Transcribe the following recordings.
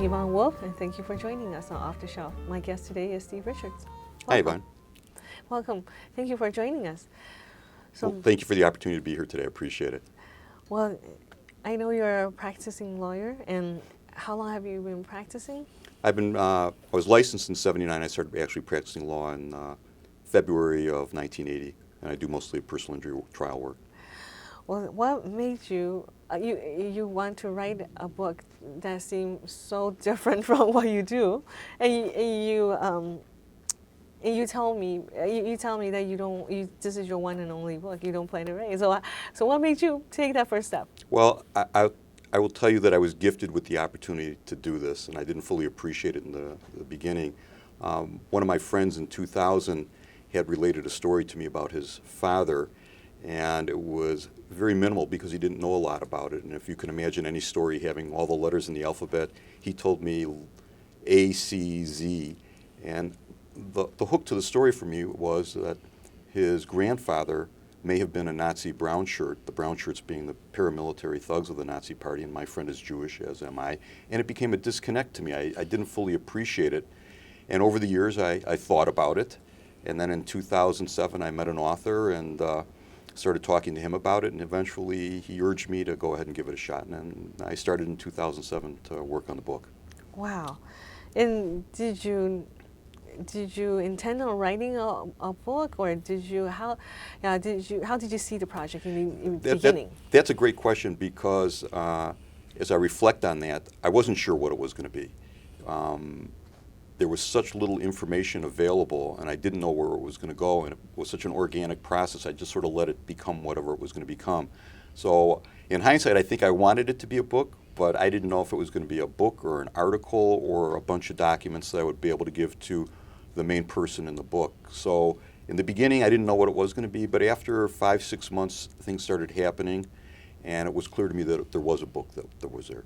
Yvonne Wolf, and thank you for joining us on Off the Shelf. My guest today is Steve Richards. Hi, Welcome. Yvonne. Welcome. Thank you for joining us. Well, thank you for the opportunity to be here today. I appreciate it. Well, I know you're a practicing lawyer, and how long have you been practicing? I was licensed in '79. I started actually practicing law in February of 1980, and I do mostly personal injury trial work. Well, what made you you want to write a book that seems so different from what you do, and you tell me that this is your one and only book. You don't plan to write. So what made you take that first step? Well, I will tell you that I was gifted with the opportunity to do this, and I didn't fully appreciate it in the beginning. One of my friends in 2000 had related a story to me about his father, and it was very minimal because he didn't know a lot about it. And if you can imagine any story having all the letters in the alphabet, he told me A, C, Z. And the hook to the story for me was that his grandfather may have been a Nazi brown shirt, the brown shirts being the paramilitary thugs of the Nazi party, and my friend is Jewish, as am I. And it became a disconnect to me. I didn't fully appreciate it. And over the years, I thought about it. And then in 2007, I met an author and started talking to him about it, and eventually he urged me to go ahead and give it a shot. And I started in 2007 to work on the book. Wow. And did you intend on writing a book, or how did you see the project in the beginning? That's a great question because as I reflect on that, I wasn't sure what it was going to be. There was such little information available, and I didn't know where it was going to go, and it was such an organic process. I just sort of let it become whatever it was going to become. So in hindsight, I think I wanted it to be a book, but I didn't know if it was going to be a book or an article or a bunch of documents that I would be able to give to the main person in the book. So in the beginning, I didn't know what it was going to be, but after 5-6 months, things started happening, and it was clear to me that there was a book that was there.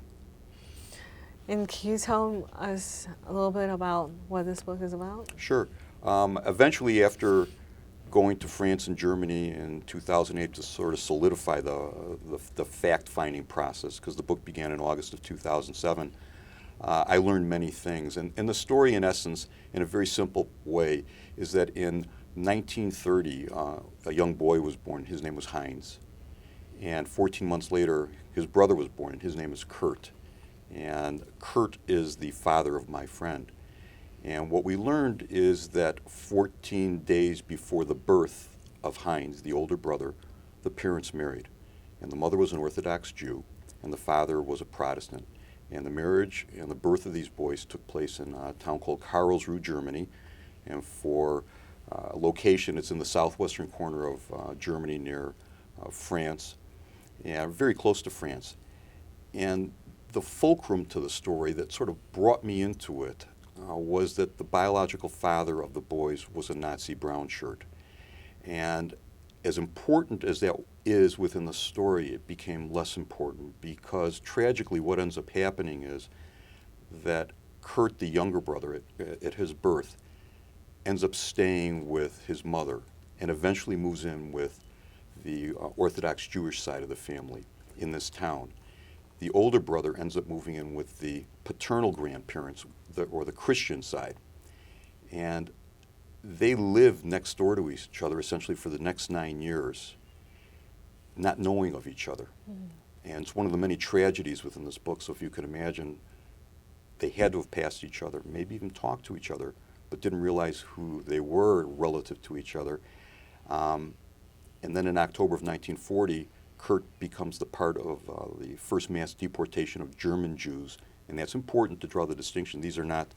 And can you tell us a little bit about what this book is about? Sure. Eventually, after going to France and Germany in 2008 to sort of solidify the fact-finding process, because the book began in August of 2007, I learned many things. And the story, in essence, in a very simple way, is that in 1930, a young boy was born. His name was Heinz. And 14 months later, his brother was born, and his name is Kurt. And Kurt is the father of my friend. And what we learned is that 14 days before the birth of Heinz, the older brother, the parents married. And the mother was an Orthodox Jew, and the father was a Protestant. And the marriage and the birth of these boys took place in a town called Karlsruhe, Germany. And for location, it's in the southwestern corner of Germany near France, and very close to France. And the fulcrum to the story that sort of brought me into it was that the biological father of the boys was a Nazi brown shirt. And as important as that is within the story, it became less important because tragically what ends up happening is that Kurt, the younger brother, at his birth, ends up staying with his mother and eventually moves in with the Orthodox Jewish side of the family in this town. The older brother ends up moving in with the paternal grandparents, or the Christian side. And they live next door to each other essentially for the next 9 years, not knowing of each other. Mm. And it's one of the many tragedies within this book. So if you can imagine, they had to have passed each other, maybe even talked to each other, but didn't realize who they were relative to each other. And then in October of 1940, Kurt becomes the part of the first mass deportation of German Jews. And that's important to draw the distinction. These are not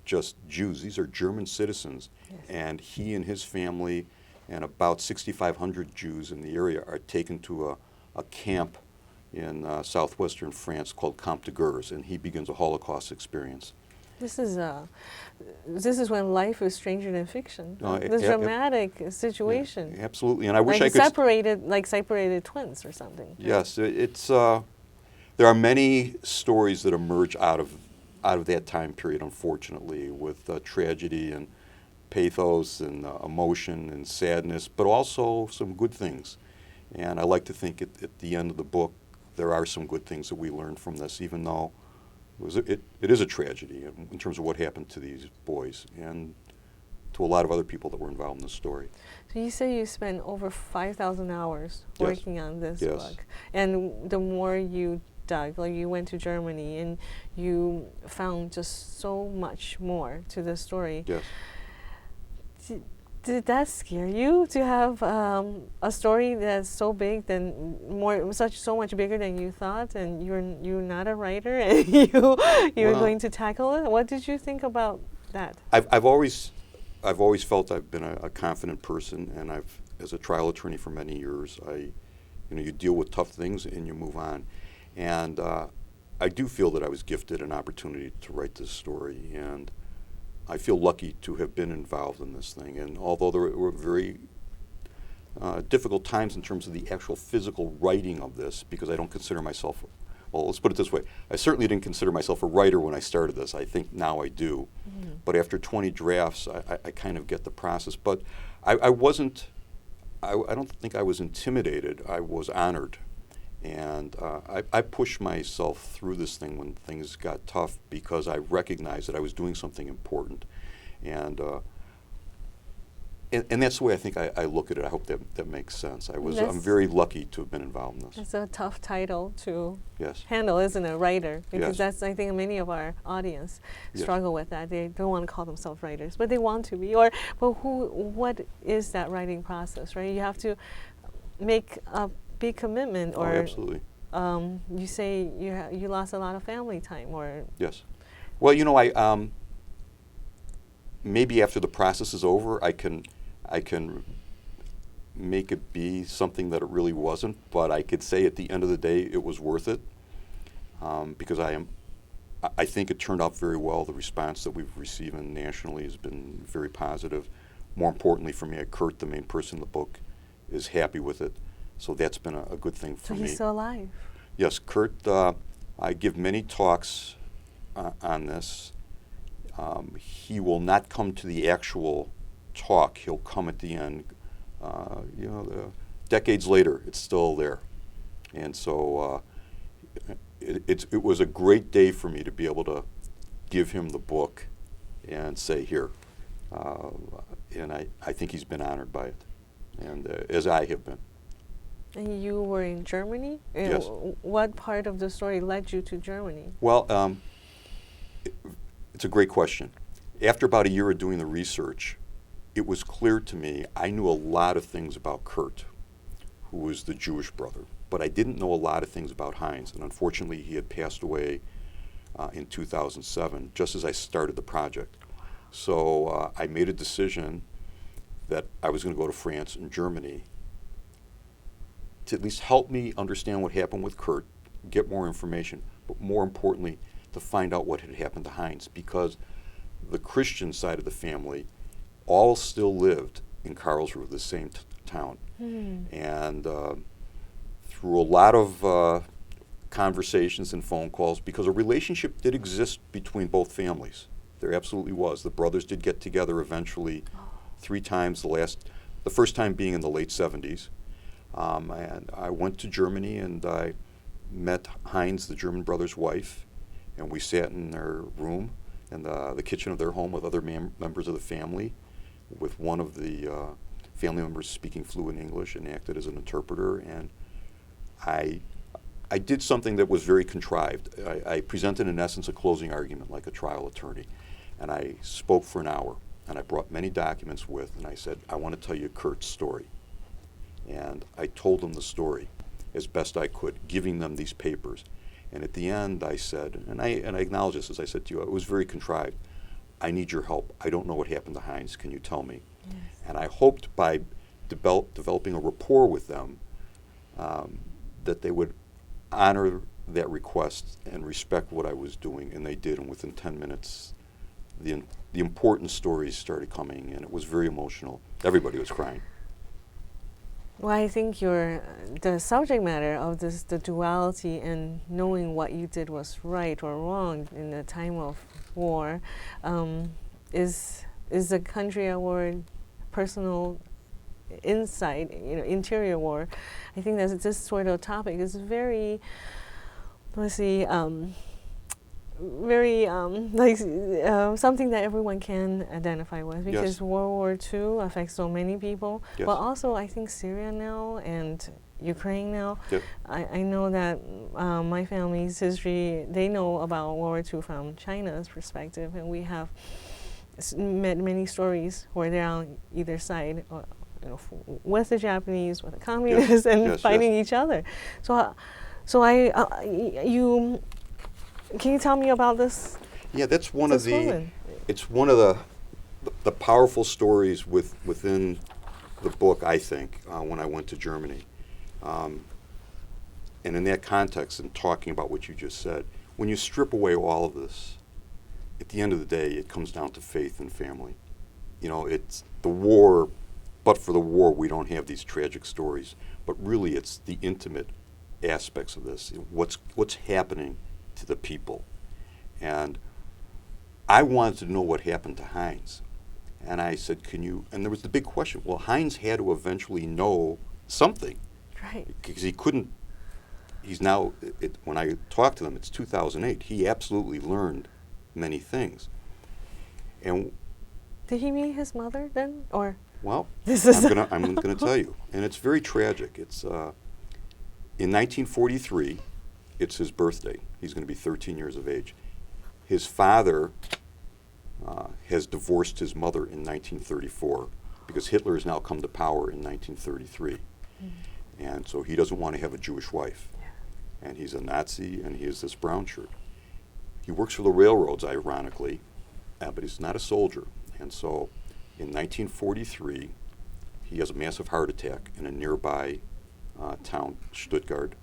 just Jews. These are German citizens. Yes. And he and his family and about 6,500 Jews in the area are taken to a camp in southwestern France called Camp de Gurs, and he begins a Holocaust experience. This is when life is stranger than fiction. This dramatic situation. Yeah, absolutely, and I wish like I could separated twins or something. Yes, it's. There are many stories that emerge out of that time period, unfortunately, with tragedy and pathos and emotion and sadness, but also some good things. And I like to think at the end of the book there are some good things that we learned from this, even though it is a tragedy in terms of what happened to these boys and to a lot of other people that were involved in the story. So you say you spent over 5,000 hours Yes. working on this Yes. book, and the more you dug, like you went to Germany and you found just so much more to the story. Yes. Did that scare you to have a story that's so big, so much bigger than you thought, and you're not a writer, and you're going to tackle it? What did you think about that? I've always felt I've been a confident person, and as a trial attorney for many years, you deal with tough things and you move on, and I do feel that I was gifted an opportunity to write this story, and I feel lucky to have been involved in this thing. And although there were very difficult times in terms of the actual physical writing of this, because I don't consider myself, well, let's put it this way, I certainly didn't consider myself a writer when I started this. I think now I do. Mm-hmm. But after 20 drafts, I kind of get the process. But I don't think I was intimidated. I was honored. And I pushed myself through this thing when things got tough because I recognized that I was doing something important. And that's the way I think I look at it. I hope that makes sense. I'm very lucky to have been involved in this. It's a tough title to Yes. handle, isn't it, writer? Because Yes. that's, I think, many of our audience Yes. struggle with that. They don't want to call themselves writers, but they want to be. But what is that writing process, right? You have to make a big commitment, or absolutely. You say you lost a lot of family time, or Yes. Well, I maybe after the process is over, I can make it be something that it really wasn't. But I could say at the end of the day, it was worth it because I think it turned out very well. The response that we've received nationally has been very positive. More importantly for me, Kurt, the main person in the book, is happy with it. So that's been a good thing for me. So he's still alive? Yes, Kurt, I give many talks on this. He will not come to the actual talk. He'll come at the end. Decades later, it's still there. And so it was a great day for me to be able to give him the book and say, here. And I think he's been honored by it, and as I have been. And you were in Germany? Yes. What part of the story led you to Germany? Well, it's a great question. After about a year of doing the research, it was clear to me I knew a lot of things about Kurt, who was the Jewish brother, but I didn't know a lot of things about Heinz. And unfortunately, he had passed away in 2007, just as I started the project. So I made a decision that I was going to go to France and Germany to at least help me understand what happened with Kurt, get more information, but more importantly, to find out what had happened to Heinz, because the Christian side of the family all still lived in Karlsruhe, the same town. And through a lot of conversations and phone calls, because a relationship did exist between both families. There absolutely was. The brothers did get together eventually 3 times, the first time being in the late 70s. And I went to Germany and I met Heinz, the German brother's wife, and we sat in their room in the kitchen of their home with other members of the family, with one of the family members speaking fluent English and acted as an interpreter. And I did something that was very contrived. I presented, in essence, a closing argument like a trial attorney, and I spoke for an hour, and I brought many documents with, and I said, I want to tell you Kurt's story. And I told them the story as best I could, giving them these papers. And at the end, I said, and I acknowledge this, as I said to you, it was very contrived. I need your help. I don't know what happened to Heinz. Can you tell me? Yes. And I hoped by developing a rapport with them that they would honor that request and respect what I was doing, and they did. And within 10 minutes, the important stories started coming, and it was very emotional. Everybody was crying. Well, I think the subject matter of this, the duality and knowing what you did was right or wrong in the time of war, is a country award, personal insight, interior war. I think that this sort of topic is very, very something that everyone can identify with, because Yes. World War II affects so many people. Yes. But also, I think Syria now and Ukraine now. Yep. I know that my family's history, they know about World War II from China's perspective, and we have met many stories where they're on either side, or, with the Japanese, with the communists, and Yes, fighting yes. each other. You can you tell me about this? Yeah, that's one This of the. woman. It's one of the powerful stories within the book, I think, when I went to Germany. And in that context, and talking about what you just said, when you strip away all of this, at the end of the day, it comes down to faith and family. It's the war, but for the war, we don't have these tragic stories. But really, it's the intimate aspects of this, what's happening to the people. And I wanted to know what happened to Heinz. And I said, and there was the big question, well, Heinz had to eventually know something. Right. Because he couldn't, when I talked to them, it's 2008, he absolutely learned many things. And did he meet his mother then, or? well, This is I'm gonna tell you, and it's very tragic. It's in 1943, it's his birthday. He's going to be 13 years of age. His father has divorced his mother in 1934 because Hitler has now come to power in 1933. Mm-hmm. And so he doesn't want to have a Jewish wife. Yeah. And he's a Nazi, and he has this brown shirt. He works for the railroads, ironically, but he's not a soldier. And so in 1943, he has a massive heart attack in a nearby town, Stuttgart,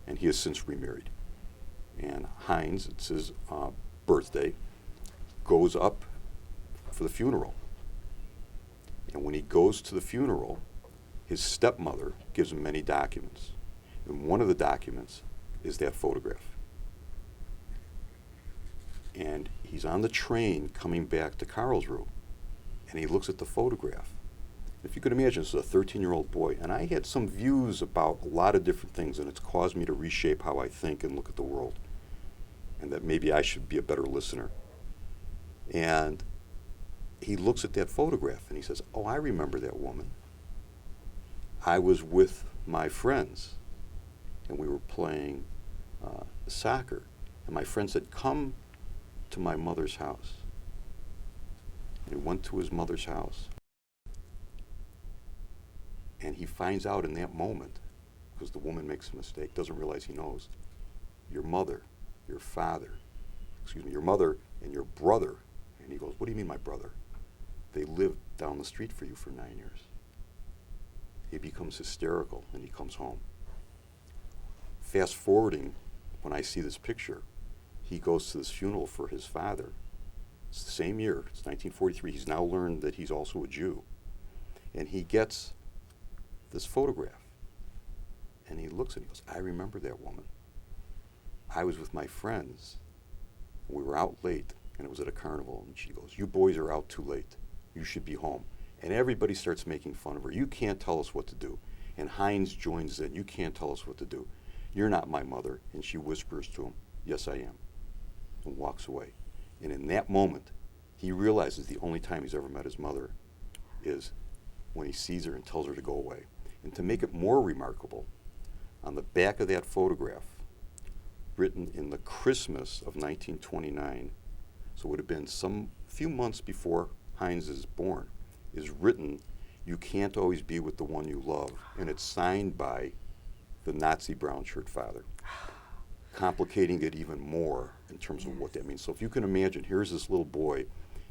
and he has since remarried. And Heinz, it's his birthday, goes up for the funeral. And when he goes to the funeral, his stepmother gives him many documents. And one of the documents is that photograph. And he's on the train coming back to Karlsruhe, and he looks at the photograph. If you could imagine, this is a 13-year-old boy, and I had some views about a lot of different things, and it's caused me to reshape how I think and look at the world, and that maybe I should be a better listener. And he looks at that photograph, and he says, oh, I remember that woman. I was with my friends, and we were playing soccer, and my friend said, come to my mother's house. And he went to his mother's house. And he finds out in that moment, because the woman makes a mistake, doesn't realize he knows, your mother and your brother. And he goes, what do you mean my brother? They lived down the street for you for 9 years. He becomes hysterical and he comes home. Fast forwarding, when I see this picture, he goes to this funeral for his father. It's the same year, it's 1943. He's now learned that he's also a Jew. And he gets this photograph. And he looks at it and he goes, I remember that woman. I was with my friends. We were out late, and it was at a carnival. And she goes, you boys are out too late. You should be home. And everybody starts making fun of her. You can't tell us what to do. And Heinz joins in. You can't tell us what to do. You're not my mother. And she whispers to him, yes, I am. And walks away. And in that moment, he realizes the only time he's ever met his mother is when he sees her and tells her to go away. And to make it more remarkable, on the back of that photograph, written in the Christmas of 1929, so it would have been some few months before Heinz is born, is written, you can't always be with the one you love. And it's signed by the Nazi brown shirt father, complicating it even more in terms of what that means. So if you can imagine, here's this little boy,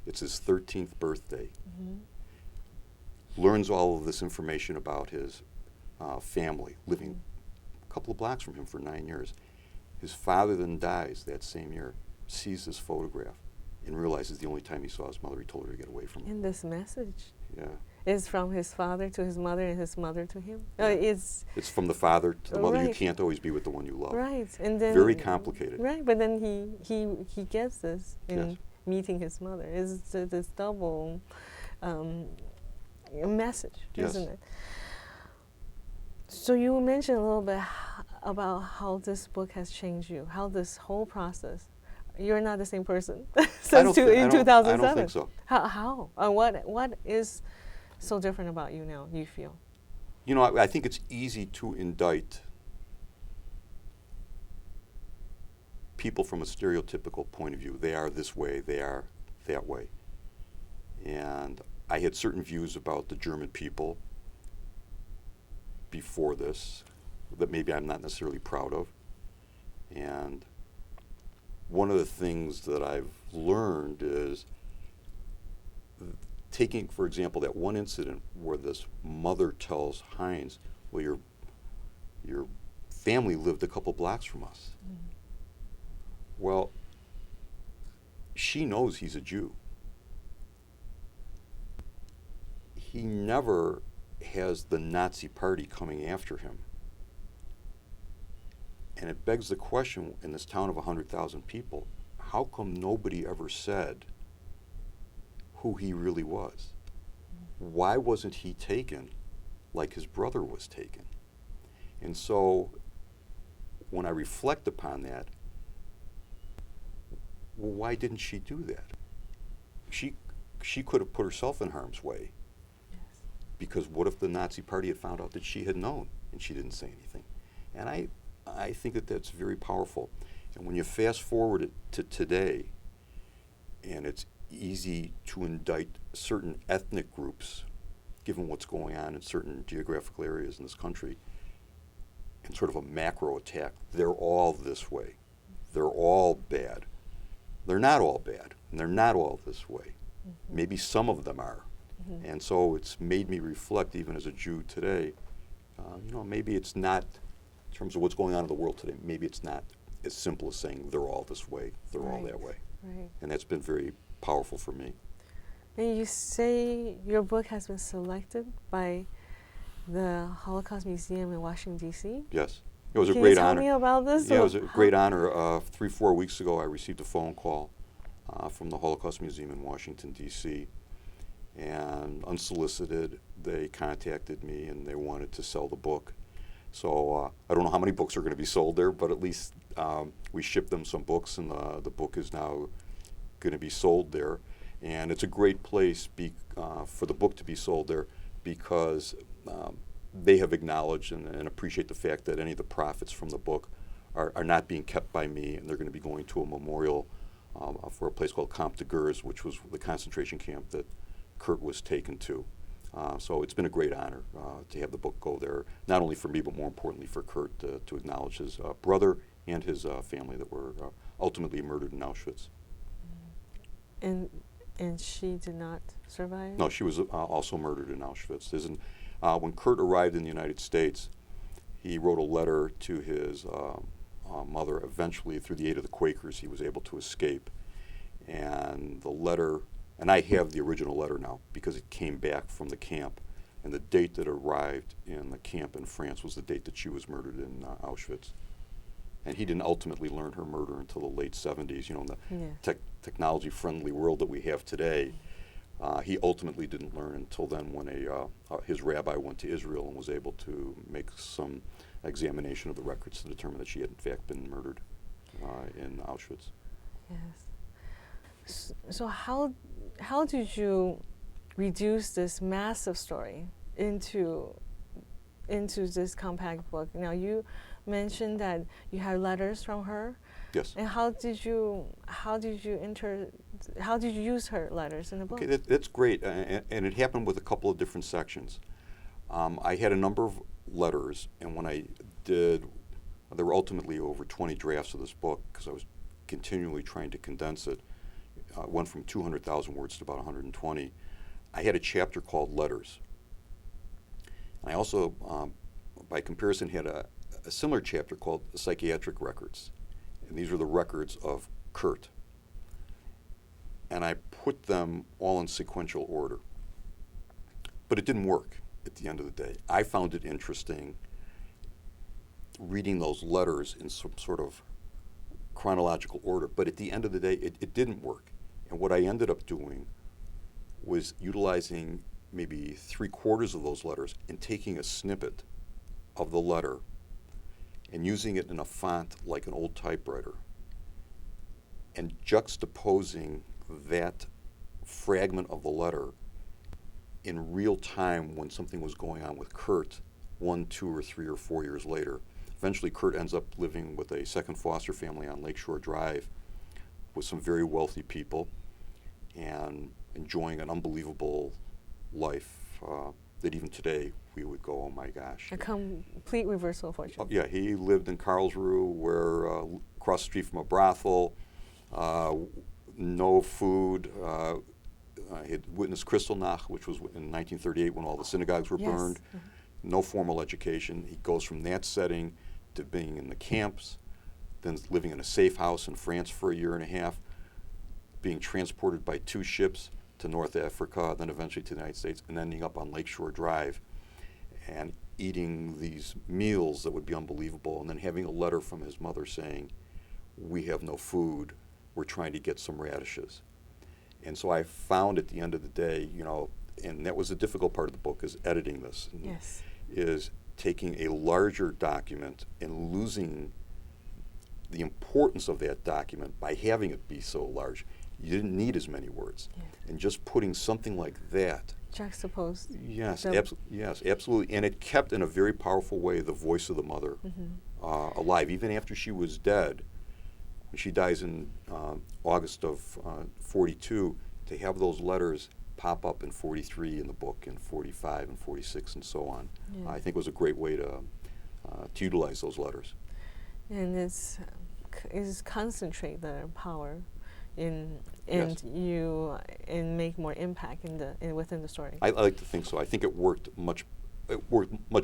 it's his 13th birthday, learns all of this information about his family, living a couple of blocks from him for 9 years. His father then dies that same year, sees this photograph, and realizes the only time he saw his mother, he told her to get away from her. And this message Yeah. is from his father to his mother and his mother to him? Yeah. It's from the father to the mother. You right. can't always be with the one you love. Right. And then Very complicated. Right, but then he gets this in Yes. meeting his mother. It's this double message, Yes. isn't it? So you mentioned a little bit about how this book has changed you, how this whole process you're not the same person I since don't thi- in I don't- 2007. I don't think so. How? What is so different about you now, you feel? You know, I think it's easy to indict people from a stereotypical point of view. They are this way, they are that way. And I had certain views about the German people before this that maybe I'm not necessarily proud of. And one of the things that I've learned is taking, for example, that one incident where this mother tells Heinz, well, your family lived a couple blocks from us. Mm-hmm. Well, she knows he's a Jew. He never has the Nazi party coming after him. And it begs the question, in this town of 100,000 people, how come nobody ever said who he really was? Why wasn't he taken like his brother was taken? And so when I reflect upon that, well, why didn't she do that? She could have put herself in harm's way. Yes. Because what if the Nazi party had found out that she had known and she didn't say anything? And I think that that's very powerful. And when you fast forward it to today, and it's easy to indict certain ethnic groups, given what's going on in certain geographical areas in this country, in sort of a macro attack, they're all this way. They're all bad. They're not all bad, and they're not all this way. Mm-hmm. Maybe some of them are. Mm-hmm. And so it's made me reflect, even as a Jew today, maybe it's not, in terms of what's going on in the world today, maybe it's not as simple as saying they're all this way, they're all that way. Right. And that's been very powerful for me. And you say your book has been selected by the Holocaust Museum in Washington, D.C.? Yes. It was a Can great you tell honor. me about this? Yeah, it was a great honor. 3-4 weeks ago, I received a phone call from the Holocaust Museum in Washington, D.C., and unsolicited, they contacted me and they wanted to sell the book. So I don't know how many books are going to be sold there, but at least we shipped them some books, and the book is now going to be sold there. And it's a great place for the book to be sold there, because they have acknowledged and appreciate the fact that any of the profits from the book are not being kept by me, and they're going to be going to a memorial for a place called Camp de Gurs, which was the concentration camp that Kurt was taken to. So it's been a great honor to have the book go there, not only for me, but more importantly for Kurt, to acknowledge his brother and his family that were ultimately murdered in Auschwitz. And she did not survive? No, she was also murdered in Auschwitz. When Kurt arrived in the United States, he wrote a letter to his mother. Eventually, through the aid of the Quakers, he was able to escape. And the letter, and I have the original letter now because it came back from the camp, and the date that arrived in the camp in France was the date that she was murdered in Auschwitz. And he didn't ultimately learn her murder until the late 70s. In the technology-friendly world that we have today, he ultimately didn't learn until then, when his rabbi went to Israel and was able to make some examination of the records to determine that she had in fact been murdered in Auschwitz. Yes. So how did you reduce this massive story into this compact book? Now, you mentioned that you had letters from her. Yes. And how did you use her letters in the book? Okay, that's great, and it happened with a couple of different sections. I had a number of letters, and when I did, there were ultimately over 20 drafts of this book, because I was continually trying to condense it. It went from 200,000 words to about 120. I had a chapter called Letters. And I also, by comparison, had a similar chapter called Psychiatric Records. And these are the records of Kurt. And I put them all in sequential order. But it didn't work at the end of the day. I found it interesting reading those letters in some sort of chronological order. But at the end of the day, it didn't work. And what I ended up doing was utilizing maybe 3/4 of those letters and taking a snippet of the letter and using it in a font like an old typewriter and juxtaposing that fragment of the letter in real time when something was going on with Kurt 1, 2, or 3, or 4 years later. Eventually, Kurt ends up living with a second foster family on Lakeshore Drive with some very wealthy people and enjoying an unbelievable life that even today we would go, oh my gosh. A complete reversal of fortune. Yeah, he lived in Karlsruhe, where across the street from a brothel, no food. He had witnessed Kristallnacht, which was in 1938 when all the synagogues were Yes. burned. No formal education. He goes from that setting to being in the camps, then living in a safe house in France for a year and a half, being transported by 2 ships to North Africa, then eventually to the United States, and ending up on Lakeshore Drive and eating these meals that would be unbelievable, and then having a letter from his mother saying, we have no food, we're trying to get some radishes. And so I found at the end of the day, you know, and that was the difficult part of the book, is editing this. Yes. Is taking a larger document and losing the importance of that document by having it be so large. You didn't need as many words. Yeah. And just putting something like that. Juxtaposed. Yes, yes, absolutely. And it kept in a very powerful way the voice of the mother alive. Even after she was dead, when she dies in August of 42, to have those letters pop up in 43 in the book, and 45 and 46 and so on, Yeah. I think was a great way to utilize those letters. And it's concentrate the power in Yes. and make more impact within the story. I like to think so. I think it worked much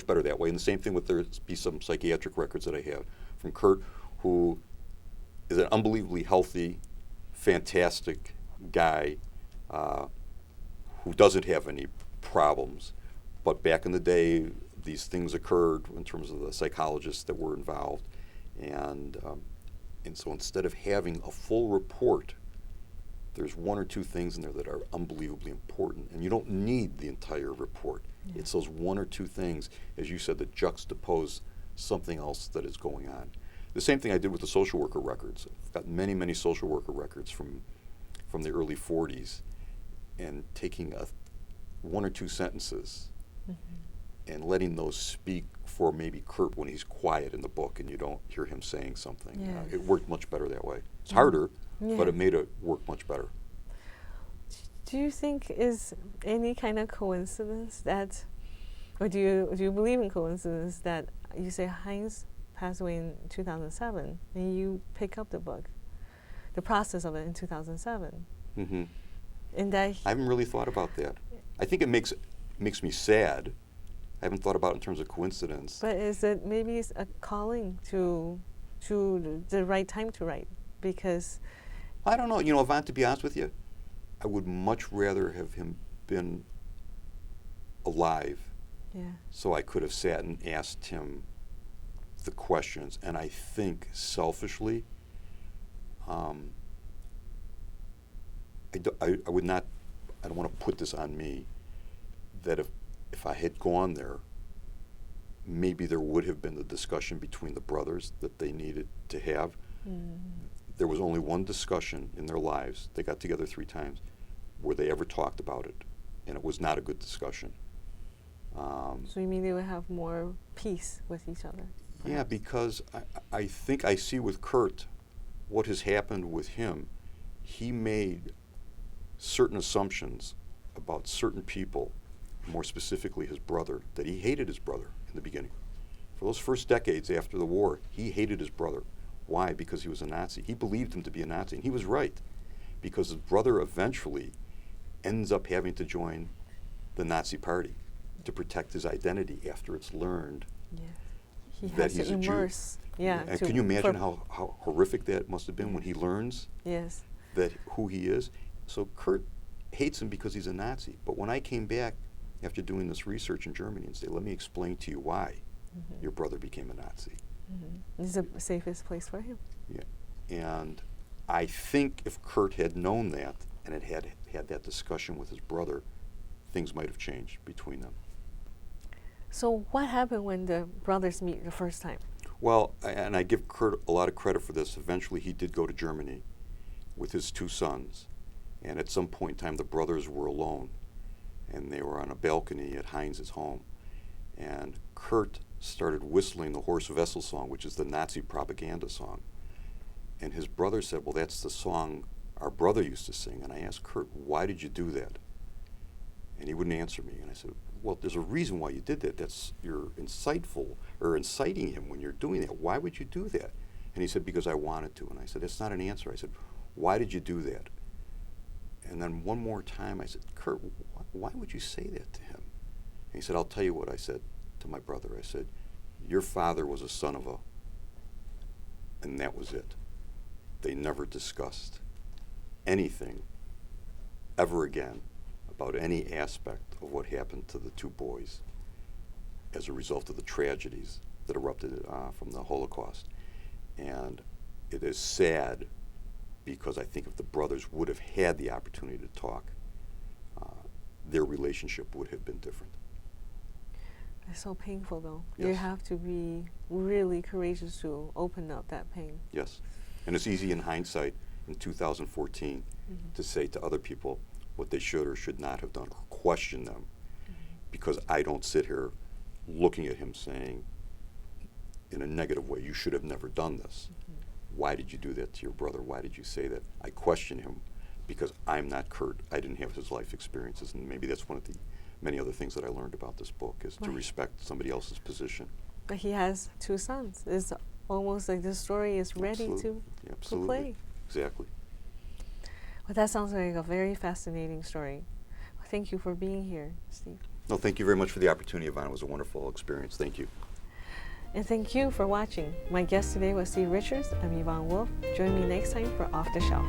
better that way. And the same thing with there be some psychiatric records that I have from Kurt, who is an unbelievably healthy, fantastic guy who doesn't have any problems. But back in the day, these things occurred in terms of the psychologists that were involved. And so instead of having a full report, there's 1 or 2 things in there that are unbelievably important. And you don't need the entire report. Yeah. It's those 1 or 2 things, as you said, that juxtapose something else that is going on. The same thing I did with the social worker records. I've got many, many social worker records from the early 40s, and taking 1 or 2 sentences and letting those speak for maybe Kurt when he's quiet in the book and you don't hear him saying something. Yes. It worked much better that way. It's harder, Yeah. but it made it work much better. Do you think is any kind of coincidence that, or do you believe in coincidence that you say Heinz passed away in 2007 and you pick up the book, the process of it in 2007? Mm-hmm. And that I haven't really thought about that. I think it makes me sad. I haven't thought about it in terms of coincidence. But is it maybe it's a calling to the right time to write? Because I don't know. You know, Yvonne, to be honest with you, I would much rather have him been alive, yeah, so I could have sat and asked him the questions. And I think selfishly, I would not. I don't want to put this on me. That if I had gone there, maybe there would have been the discussion between the brothers that they needed to have. There was only one discussion in their lives. They got together 3 times where they ever talked about it, and it was not a good discussion. so you mean they would have more peace with each other? Yeah, perhaps? because I think I see with Kurt what has happened with him. He made certain assumptions about certain people, more specifically his brother, that he hated his brother in the beginning. For those first decades after the war, he hated his brother. Why? Because he was a Nazi. He believed him to be a Nazi, and he was right, because his brother eventually ends up having to join the Nazi Party to protect his identity after it's learned Yeah. He that has he's to a Jew. immerse. Yeah. And to- can you imagine for- how horrific that must have been when he learns Yes. that who he is? So Kurt hates him because he's a Nazi. But when I came back after doing this research in Germany and say, let me explain to you why your brother became a Nazi. This is the safest place for him. Yeah. And I think if Kurt had known that and had that discussion with his brother, things might have changed between them. So what happened when the brothers meet the first time? Well, and I give Kurt a lot of credit for this. Eventually he did go to Germany, with his two sons. And at some point in time, the brothers were alone, and they were on a balcony at Heinz's home. And Kurt started whistling the Horst Wessel song, which is the Nazi propaganda song. And his brother said, well, that's the song our brother used to sing. And I asked Kurt, why did you do that? And he wouldn't answer me. And I said, well, there's a reason why you did that. You're insightful, or inciting him when you're doing that. Why would you do that? And he said, because I wanted to. And I said, that's not an answer. I said, why did you do that? And then one more time I said, Kurt, why would you say that to him? And he said, I'll tell you what I said to my brother. I said, your father was a son of a, and that was it. They never discussed anything ever again about any aspect of what happened to the two boys as a result of the tragedies that erupted from the Holocaust. And it is sad, because I think if the brothers would have had the opportunity to talk, their relationship would have been different. It's so painful, though. Yes. You have to be really courageous to open up that pain. Yes. And it's easy in hindsight in 2014 to say to other people what they should or should not have done, or question them, because I don't sit here looking at him saying in a negative way, you should have never done this. Why did you do that to your brother? Why did you say that? I question him because I'm not Kurt. I didn't have his life experiences, and maybe that's one of the many other things that I learned about this book, is to respect somebody else's position. But he has two sons. It's almost like the story is ready to play. Exactly. Well, that sounds like a very fascinating story. Well, thank you for being here, Steve. No, thank you very much for the opportunity, Yvonne. It was a wonderful experience. Thank you. And thank you for watching. My guest today was Steve Richards. I'm Yvonne Wolf. Join me next time for Off the Shelf.